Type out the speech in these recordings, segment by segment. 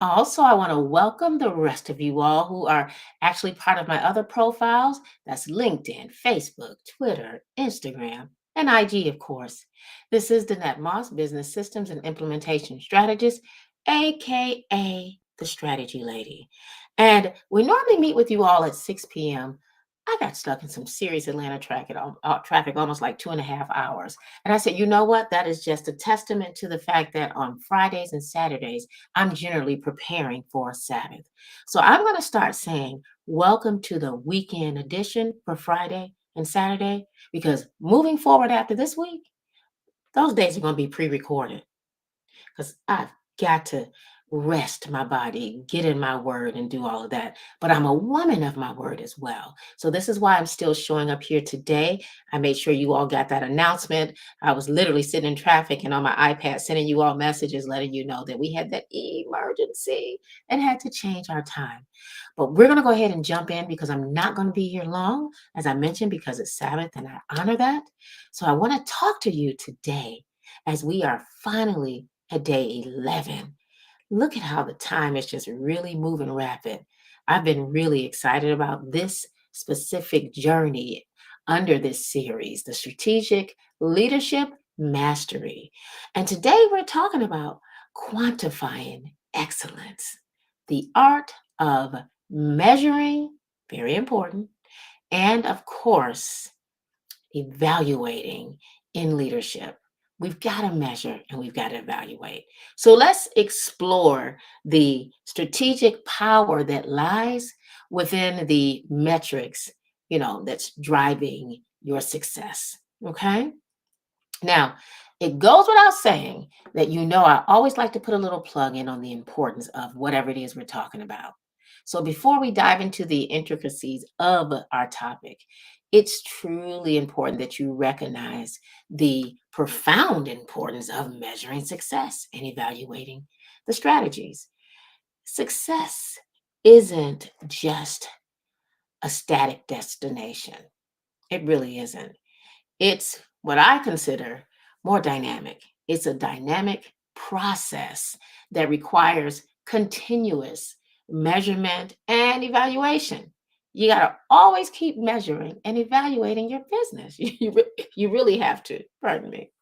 Also, I want to welcome the rest of you all who are actually part of my other profiles. That's LinkedIn, Facebook, Twitter, Instagram, and IG, of course. This is Danette Moss, Business Systems and Implementation Strategist, aka the Strategy Lady. And we normally meet with you all at 6 p.m. I got stuck in some serious Atlanta traffic almost like 2.5 hours. And I said, you know what? That is just a testament to the fact that on Fridays and Saturdays, I'm generally preparing for Sabbath. So I'm going to start saying, welcome to the weekend edition for Friday and Saturday, because moving forward after this week, those days are going to be pre recorded because I've got to rest my body, get in my word, and do all of that. But I'm a woman of my word as well. So this is why I'm still showing up here today. I made sure you all got that announcement. I was literally sitting in traffic and on my iPad sending you all messages letting you know that we had that emergency and had to change our time. But we're going to go ahead and jump in because I'm not going to be here long, as I mentioned, because it's Sabbath and I honor that. So I want to talk to you today as we are finally at day 11. Look at how the time is just really moving rapid. I've been really excited about this specific journey under this series, the Strategic Leadership Mastery. And today we're talking about quantifying excellence, the art of measuring, very important, and of course, evaluating in leadership. We've got to measure and we've got to evaluate. So let's explore the strategic power that lies within the metrics, that's driving your success. Okay. Now, it goes without saying that I always like to put a little plug in on the importance of whatever it is we're talking about. So before we dive into the intricacies of our topic, it's truly important that you recognize the profound importance of measuring success and evaluating the strategies. Success isn't just a static destination. It really isn't. It's what I consider more dynamic. It's a dynamic process that requires continuous measurement and evaluation. You got to always keep measuring and evaluating your business. You really have to. Pardon me.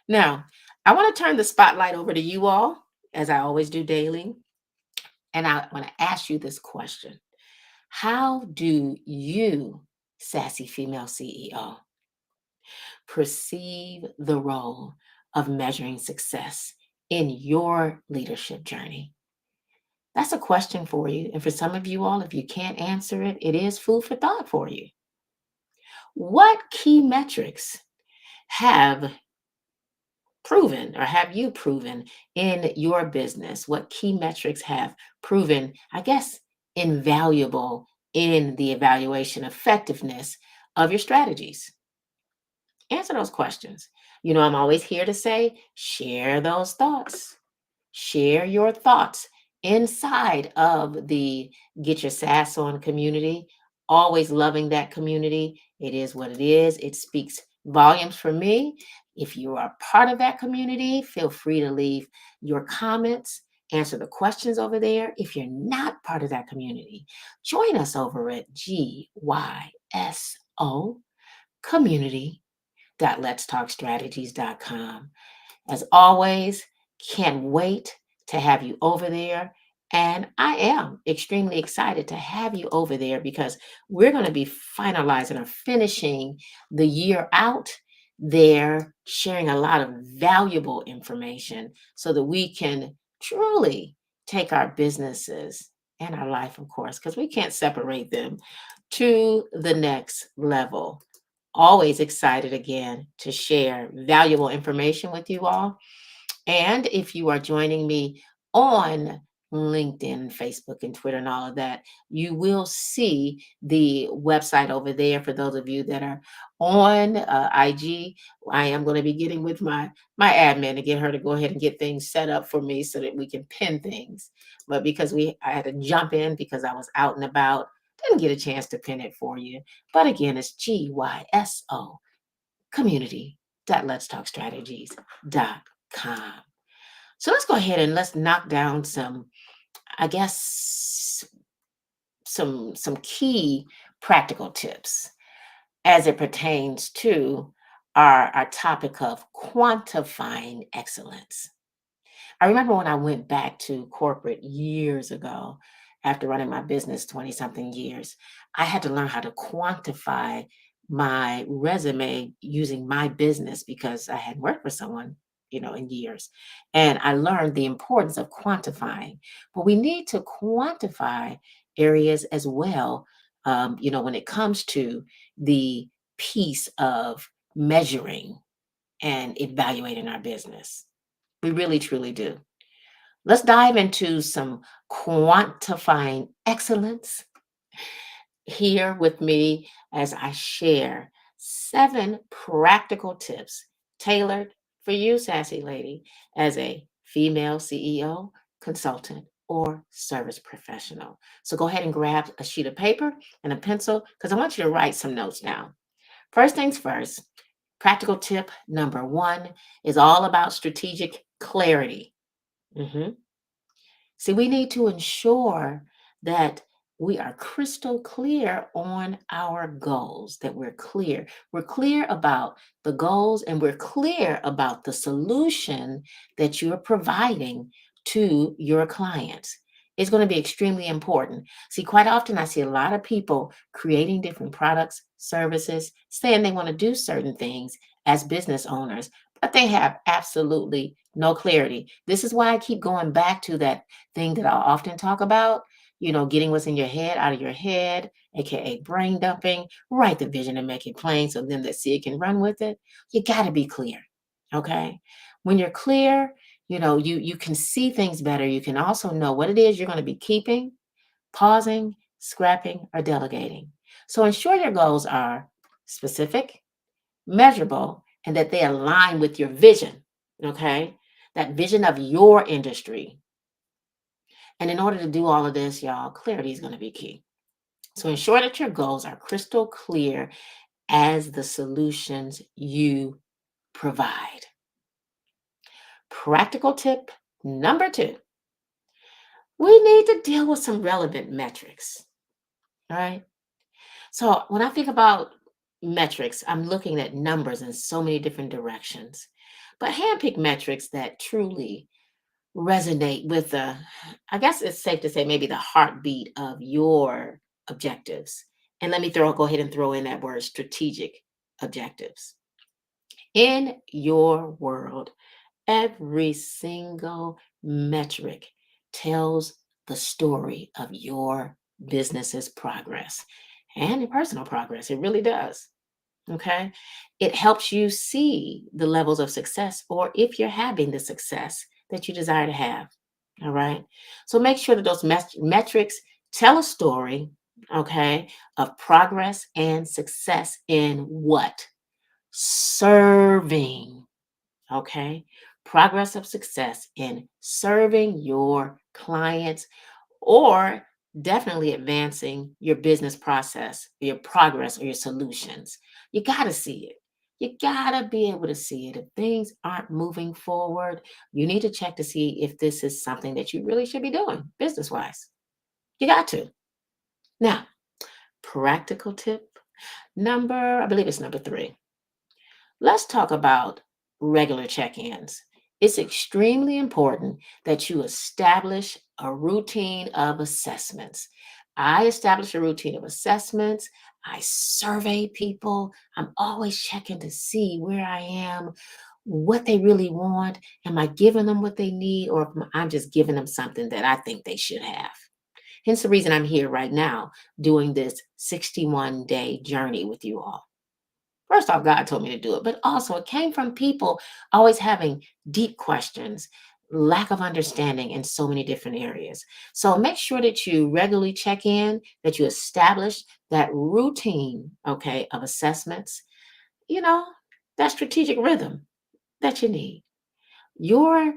Now, I want to turn the spotlight over to you all, as I always do daily. And I want to ask you this question. How do you, sassy female CEO, perceive the role of measuring success in your leadership journey? That's a question for you. And for some of you all, if you can't answer it, it is food for thought for you. What key metrics have proven or have you proven in your business? What key metrics have proven, I guess, invaluable in the evaluation effectiveness of your strategies? Answer those questions. I'm always here to say, share those thoughts. Share your thoughts inside of the Get Your Sass On community. Always loving that community. It is what it is. It speaks volumes for me. If you are part of that community, feel free to leave your comments, answer the questions over there. If you're not part of that community, join us over at GYSO community letstalkstrategies.com. As always, can't wait to have you over there. And I am extremely excited to have you over there because we're going to be finalizing or finishing the year out there, sharing a lot of valuable information so that we can truly take our businesses and our life, of course, because we can't separate them, to the next level. Always excited again to share valuable information with you all. And if you are joining me on LinkedIn, Facebook, and Twitter, and all of that, you will see the website over there. For those of you that are on IG, I am going to be getting with my admin to get her to go ahead and get things set up for me so that we can pin things. But because I had to jump in because I was out and about, didn't get a chance to pin it for you. But again, it's GYSO community.letstalkstrategies.com. So let's go ahead and let's knock down some I guess some key practical tips as it pertains to our topic of quantifying excellence. I remember when I went back to corporate years ago, after running my business 20 something years, I had to learn how to quantify my resume using my business because I hadn't worked for someone, in years. And I learned the importance of quantifying. But we need to quantify areas as well, when it comes to the piece of measuring and evaluating our business. We really, truly do. Let's dive into some quantifying excellence here with me as I share 7 practical tips tailored for you, sassy lady, as a female CEO, consultant, or service professional. So go ahead and grab a sheet of paper and a pencil because I want you to write some notes down. First things first, practical tip number 1 is all about strategic clarity. Mhm. See, we need to ensure that we are crystal clear on our goals, that we're clear. We're clear about the goals and we're clear about the solution that you're providing to your clients. It's going to be extremely important. See, quite often I see a lot of people creating different products, services, saying they want to do certain things as business owners, but they have absolutely no clarity. This is why I keep going back to that thing that I'll often talk about, getting what's in your head out of your head, aka brain dumping. Write the vision and make it plain so then the seer can run with it. You got to be clear. Okay. When you're clear, you can see things better. You can also know what it is you're going to be keeping, pausing, scrapping, or delegating. So ensure your goals are specific, measurable, and that they align with your vision. Okay. That vision of your industry. And in order to do all of this, y'all, clarity is going to be key. So ensure that your goals are crystal clear as the solutions you provide. Practical tip number 2, we need to deal with some relevant metrics. All right. So when I think about metrics, I'm looking at numbers in so many different directions, but handpick metrics that truly resonate with the, I guess it's safe to say, maybe the heartbeat of your objectives. And let me go ahead and throw in that word strategic objectives. In your world, every single metric tells the story of your business's progress and your personal progress. It really does. Okay. It helps you see the levels of success or if you're having the success that you desire to have. All right. So make sure that those metrics tell a story, okay, of progress and success in what? Serving. Okay. Progress of success in serving your clients or definitely advancing your business process, your progress, or your solutions. You got to see it. You got to be able to see it. If things aren't moving forward, you need to check to see if this is something that you really should be doing business wise. You got to. Now, practical tip I believe it's number 3. Let's talk about regular check ins. It's extremely important that you establish a routine of assessments. I establish a routine of assessments. I survey people. I'm always checking to see where I am, what they really want. Am I giving them what they need, or I'm just giving them something that I think they should have? Hence the reason I'm here right now doing this 61-day journey with you all. First off, God told me to do it, but also it came from people always having deep questions, lack of understanding in so many different areas. So make sure that you regularly check in, that you establish that routine, okay, of assessments, you know, that strategic rhythm that you need. Your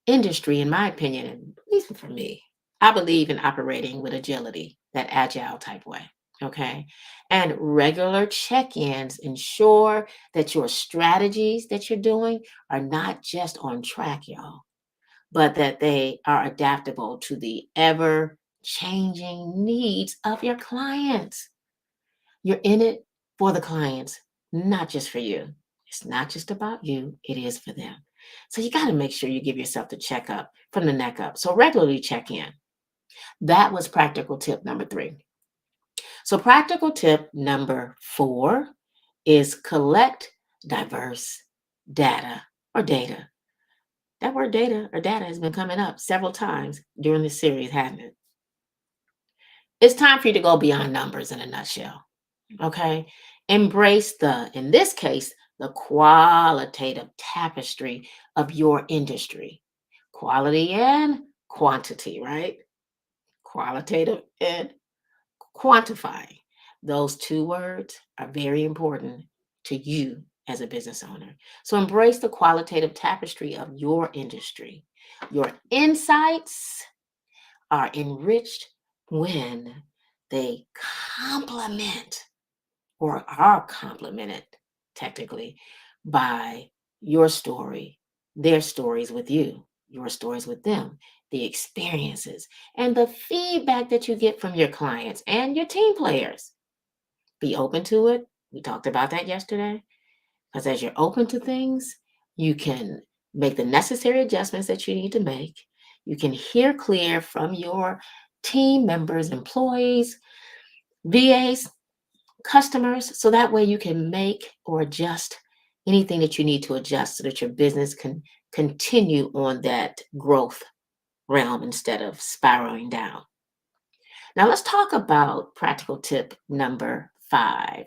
industry, in my opinion, and at least for me, I believe in operating with agility, that agile type way. Okay. And regular check ins ensure that your strategies that you're doing are not just on track, y'all. but that they are adaptable to the ever changing needs of your clients. You're in it for the clients, not just for you. It's not just about you, it is for them. So you got to make sure you give yourself the checkup from the neck up. So regularly check in. That was practical tip number 3. So practical tip number 4 is collect diverse data or data. That word data or data has been coming up several times during this series, hasn't it? It's time for you to go beyond numbers in a nutshell. Okay. Embrace in this case, the qualitative tapestry of your industry. Quality and quantity, right? Qualitative and quantifying. Those two words are very important to you as a business owner. So embrace the qualitative tapestry of your industry. Your insights are enriched when they complement or are complemented technically by your story, their stories with you, your stories with them, the experiences, and the feedback that you get from your clients and your team players. Be open to it. We talked about that yesterday. Because as you're open to things, you can make the necessary adjustments that you need to make. You can hear clear from your team members, employees, VAs, customers, so that way you can make or adjust anything that you need to adjust so that your business can continue on that growth realm instead of spiraling down. Now, let's talk about practical tip number 5,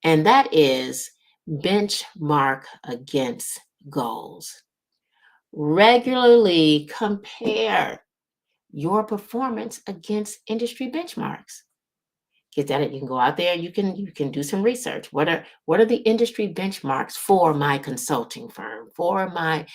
and that is benchmark against goals. Regularly compare your performance against industry benchmarks. Get that you can go out there, you can do some research. What are the industry benchmarks for my consulting firm, for my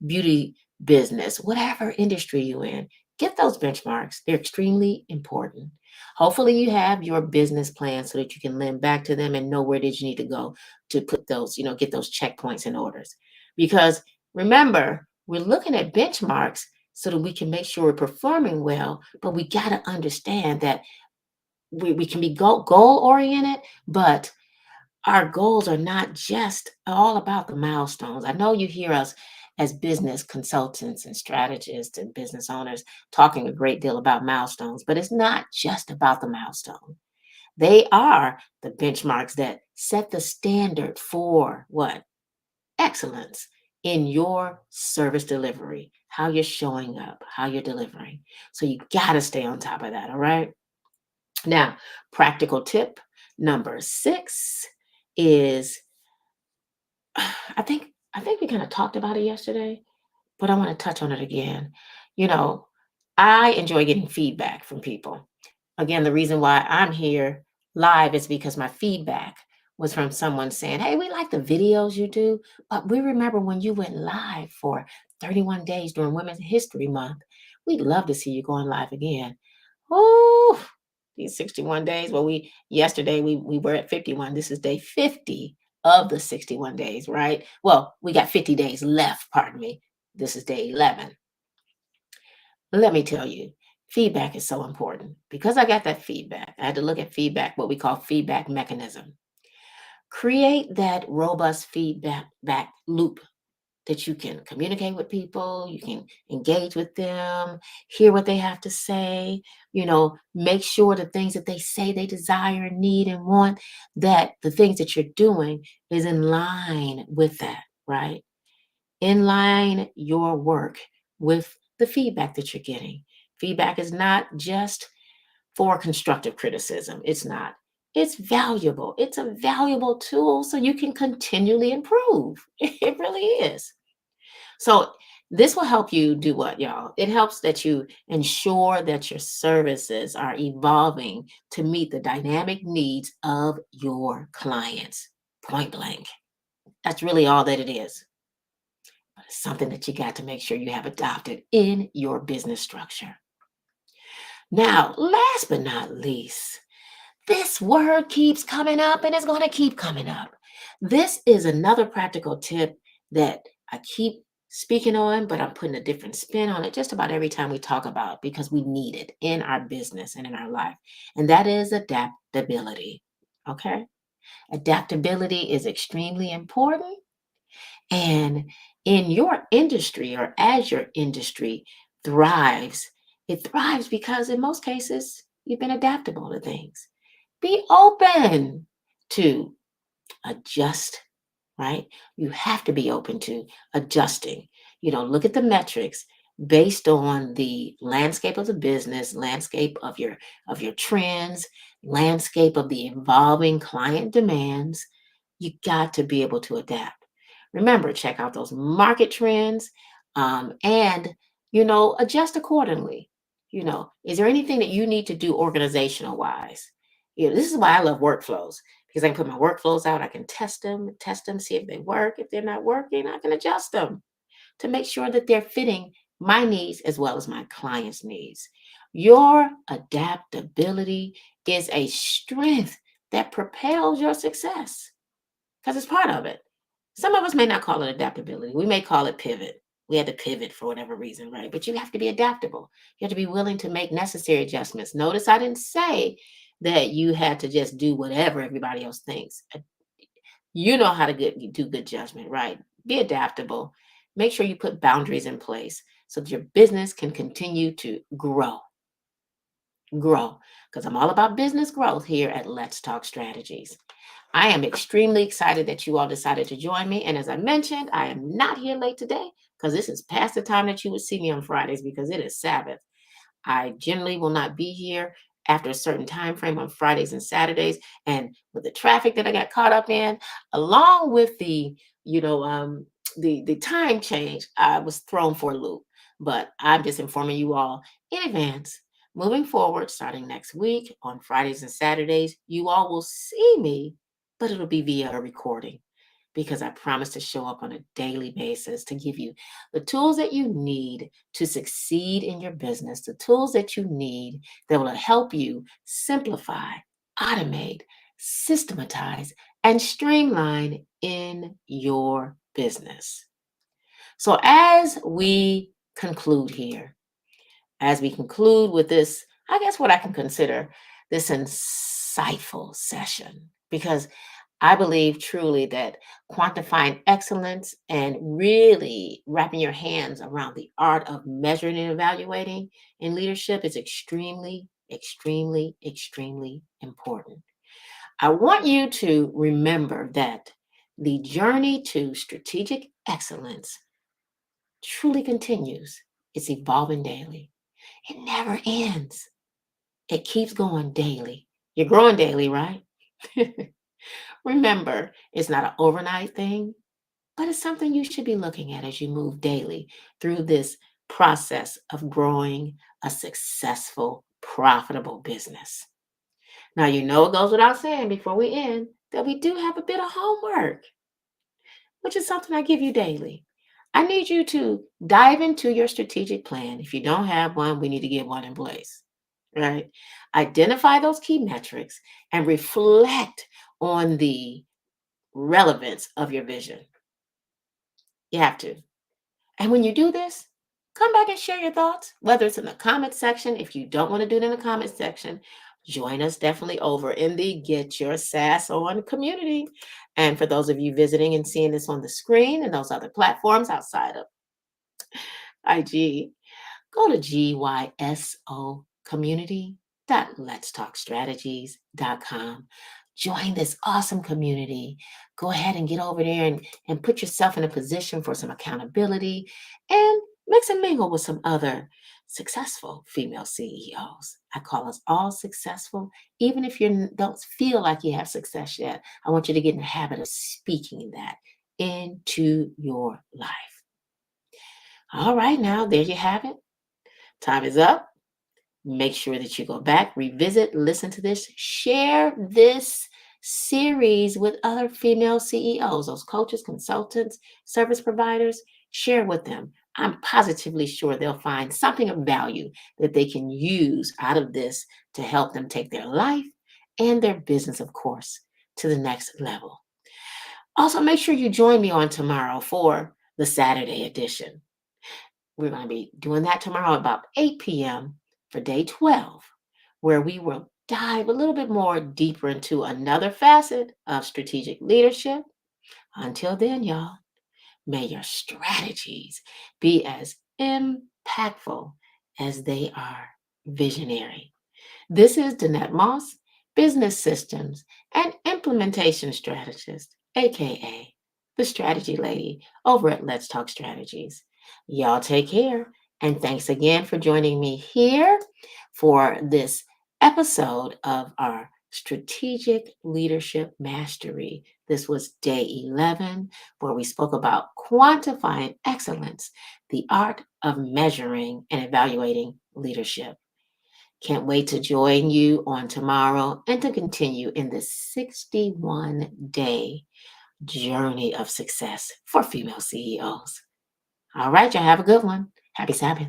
beauty business, whatever industry you're in? Get those benchmarks. They're extremely important. Hopefully you have your business plan so that you can lend back to them and know where did you need to go to put those, get those checkpoints and orders. Because remember, we're looking at benchmarks so that we can make sure we're performing well, but we got to understand that we can be goal oriented, but our goals are not just all about the milestones. I know you hear us as business consultants and strategists and business owners talking a great deal about milestones, but it's not just about the milestone. They are the benchmarks that set the standard for what? Excellence in your service delivery, how you're showing up, how you're delivering. So you got to stay on top of that, all right? Now, practical tip number 6 is I think we kind of talked about it yesterday, but I want to touch on it again. You know, I enjoy getting feedback from people. Again, the reason why I'm here live is because my feedback was from someone saying, "Hey, we like the videos you do, but we remember when you went live for 31 days during Women's History Month. We'd love to see you going live again." Oh, these 61 days. Well, we were at 51. This is day 50 of the 61 days, right? Well, we got 50 days left, pardon me. This is day 11. Let me tell you, feedback is so important. Because I got that feedback, I had to look at feedback, what we call feedback mechanism. Create that robust feedback back loop that you can communicate with people, you can engage with them, hear what they have to say, make sure the things that they say they desire, need, and want, that the things that you're doing is in line with that, right? In line your work with the feedback that you're getting. Feedback is not just for constructive criticism. It's not. It's valuable. It's a valuable tool so you can continually improve. It really is. So this will help you do what, y'all? It helps that you ensure that your services are evolving to meet the dynamic needs of your clients. Point blank. That's really all that it is. But it's something that you got to make sure you have adopted in your business structure. Now, last but not least, this word keeps coming up and it's going to keep coming up. This is another practical tip that I keep speaking on, but I'm putting a different spin on it just about every time we talk about it because we need it in our business and in our life. And that is adaptability. Okay. Adaptability is extremely important. And in your industry or as your industry thrives, it thrives because in most cases, you've been adaptable to things. Be open to adjust, right? You have to be open to adjusting. Look at the metrics based on the landscape of the business, landscape of your trends, landscape of the evolving client demands. You got to be able to adapt. Remember, check out those market trends, and adjust accordingly. Is there anything that you need to do organizational wise? This is why I love workflows because I can put my workflows out. I can test them, see if they work. If they're not working, I can adjust them to make sure that they're fitting my needs as well as my clients' needs. Your adaptability is a strength that propels your success because it's part of it. Some of us may not call it adaptability. We may call it pivot. We had to pivot for whatever reason, right? But you have to be adaptable. You have to be willing to make necessary adjustments. Notice I didn't say that you had to just do whatever everybody else thinks. You know how to do good judgment, right? Be adaptable. Make sure you put boundaries in place so that your business can continue to grow. Because I'm all about business growth here at Let's Talk Strategies. I am extremely excited that you all decided to join me. And as I mentioned, I am not here late today because this is past the time that you would see me on Fridays because it is Sabbath. I generally will not be here after a certain time frame on Fridays and Saturdays. And with the traffic that I got caught up in, along with you know, um, the time change, I was thrown for a loop. But I'm just informing you all in advance. Moving forward, starting next week on Fridays and Saturdays, you all will see me, but it'll be via a recording because I promise to show up on a daily basis to give you the tools that you need to succeed in your business, the tools that you need that will help you simplify, automate, systematize, and streamline in your business. So, as we conclude with this, I guess what I can consider this insightful session, because I believe truly that quantifying excellence and really wrapping your hands around the art of measuring and evaluating in leadership is extremely, extremely, extremely important. I want you to remember that the journey to strategic excellence truly continues. It's evolving daily. It never ends. It keeps going daily. You're growing daily, right? Remember, it's not an overnight thing, but it's something you should be looking at as you move daily through this process of growing a successful, profitable business. Now, it goes without saying before we end that we do have a bit of homework, which is something I give you daily. I need you to dive into your strategic plan. If you don't have one, we need to get one in place, right? Identify those key metrics and reflect on the relevance of your vision. You have to. And when you do this, come back and share your thoughts, whether it's in the comment section. If you don't want to do it in the comment section, join us definitely over in the Get Your Sass On community. And for those of you visiting and seeing this on the screen and those other platforms outside of IG, go to GYSO community.letstalkstrategies.com. Join this awesome community. Go ahead and get over there and put yourself in a position for some accountability and mix and mingle with some other successful female CEOs. I call us all successful. Even if you don't feel like you have success yet, I want you to get in the habit of speaking that into your life. All right, now there you have it. Time is up. Make sure that you go back, revisit, listen to this, share this series with other female CEOs, those coaches, consultants, service providers. Share with them. I'm positively sure they'll find something of value that they can use out of this to help them take their life and their business, of course, to the next level. Also, make sure you join me on tomorrow for the Saturday edition. We're going to be doing that tomorrow about 8 p.m. for day 12, where we will dive a little bit more deeper into another facet of strategic leadership. Until then, y'all, may your strategies be as impactful as they are visionary. This is Danette Moss, business systems and implementation strategist, aka the strategy lady over at Let's Talk Strategies. Y'all take care, and thanks again for joining me here for this episode of our Strategic Leadership Mastery. This was day 11, where we spoke about quantifying excellence, the art of measuring and evaluating leadership. Can't wait to join you on tomorrow and to continue in this 61-day journey of success for female CEOs. All right, y'all have a good one. Happy Sabbath.